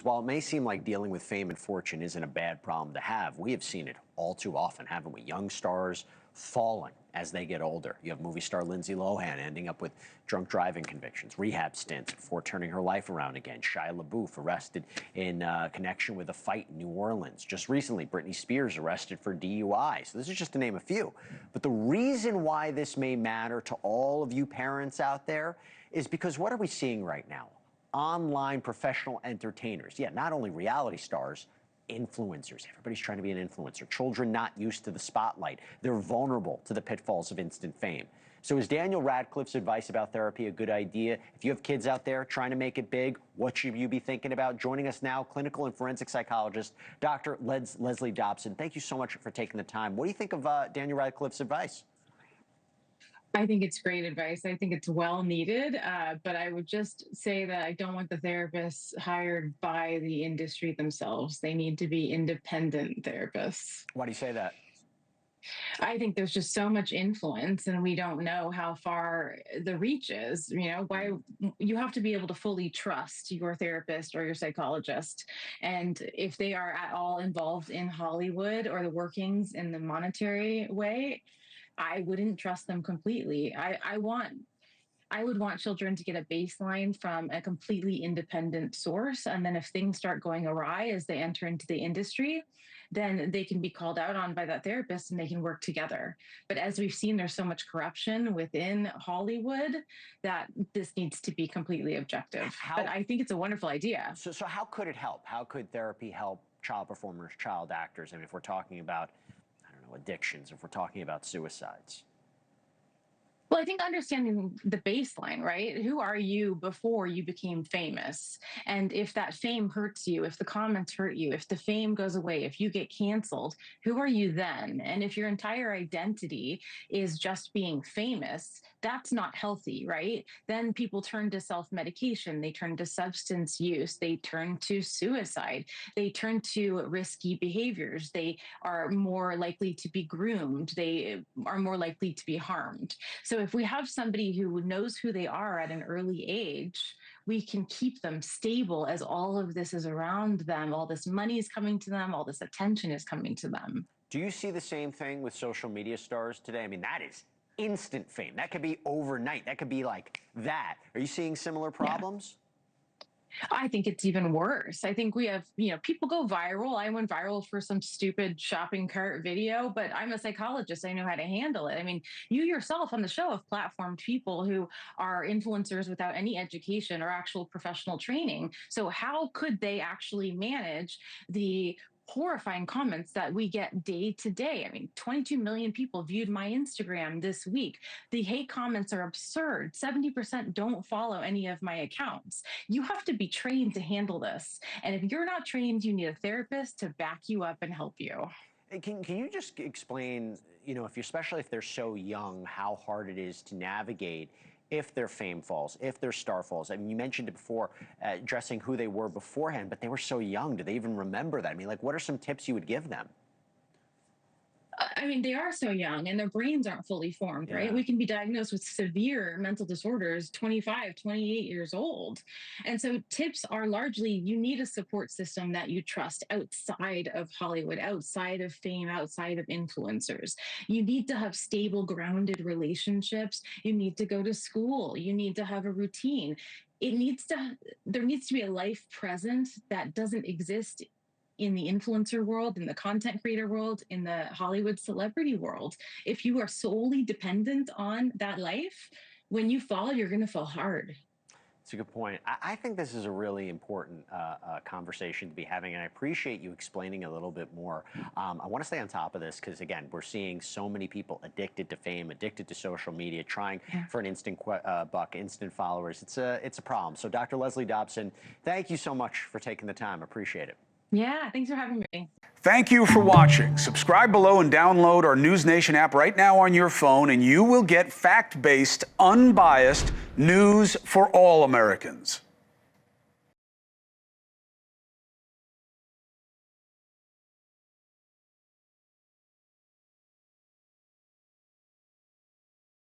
while it may seem like dealing with fame and fortune isn't a bad problem to have, we have seen it all too often, haven't we? Young stars falling as they get older. You have movie star Lindsay Lohan ending up with drunk driving convictions, rehab stints before turning her life around again. Shia LaBeouf arrested in connection with a fight in New Orleans. Just recently, Britney Spears arrested for DUI. So this is just to name a few. But the reason why this may matter to all of you parents out there is because what are we seeing right now? Online professional entertainers. Yeah, not only reality stars, influencers. Everybody's trying to be an influencer. Children not used to the spotlight. They're vulnerable to the pitfalls of instant fame. So is Daniel Radcliffe's advice about therapy a good idea? If you have kids out there trying to make it big, what should you be thinking about? Joining us now, clinical and forensic psychologist, Dr. Leslie Dobson. Thank you so much for taking the time. What do you think of Daniel Radcliffe's advice? I think it's great advice. I think it's well needed, but I would just say that I don't want the therapists hired by the industry themselves. They need to be independent therapists. Why do you say that? I think there's just so much influence, and we don't know how far the reach is. Why you have to be able to fully trust your therapist or your psychologist. And if they are at all involved in Hollywood or the workings in the monetary way, I wouldn't trust them completely. I would want children to get a baseline from a completely independent source. And then if things start going awry as they enter into the industry, then they can be called out on by that therapist and they can work together. But as we've seen, there's so much corruption within Hollywood that this needs to be completely objective. But I think it's a wonderful idea. So how could it help? How could therapy help child performers, child actors? I mean, if we're talking about addictions, if we're talking about suicides? Well, I think understanding the baseline, right? Who are you before you became famous? And if that fame hurts you, if the comments hurt you, if the fame goes away, if you get canceled, who are you then? And if your entire identity is just being famous, that's not healthy, right? Then people turn to self-medication, they turn to substance use, they turn to suicide, they turn to risky behaviors, they are more likely to be groomed, they are more likely to be harmed. So if we have somebody who knows who they are at an early age, we can keep them stable as all of this is around them, all this money is coming to them, all this attention is coming to them. Do you see the same thing with social media stars today? I mean, that is instant fame. That could be overnight. That could be like that. Are you seeing similar problems? Yeah. I think it's even worse. I think we have, people go viral. I went viral for some stupid shopping cart video, but I'm a psychologist. I know how to handle it. I mean, you yourself on the show have platformed people who are influencers without any education or actual professional training. So how could they actually manage the horrifying comments that we get day to day? I mean, 22 million people viewed my Instagram this week. The hate comments are absurd. 70% don't follow any of my accounts. You have to be trained to handle this. And if you're not trained, you need a therapist to back you up and help you. Can you just explain, especially if they're so young, how hard it is to navigate if their fame falls, if their star falls? I mean, you mentioned it before, addressing who they were beforehand, but they were so young. Do they even remember that? I mean, what are some tips you would give them? I mean, they are so young and their brains aren't fully formed, right? We can be diagnosed with severe mental disorders 25, 28 years old. And so tips are largely, you need a support system that you trust outside of Hollywood, outside of fame, outside of influencers. You need to have stable, grounded relationships. You need to go to school. You need to have a routine. There needs to be a life present that doesn't exist in the influencer world, in the content creator world, in the Hollywood celebrity world. If you are solely dependent on that life, when you fall, you're going to fall hard. That's a good point. I think this is a really important conversation to be having, and I appreciate you explaining a little bit more. I want to stay on top of this because, again, we're seeing so many people addicted to fame, addicted to social media, trying for an instant buck, instant followers. It's a problem. So, Dr. Leslie Dobson, thank you so much for taking the time. Appreciate it. Yeah, thanks for having me. Thank you for watching. Subscribe below and download our NewsNation app right now on your phone, and you will get fact-based, unbiased news for all Americans.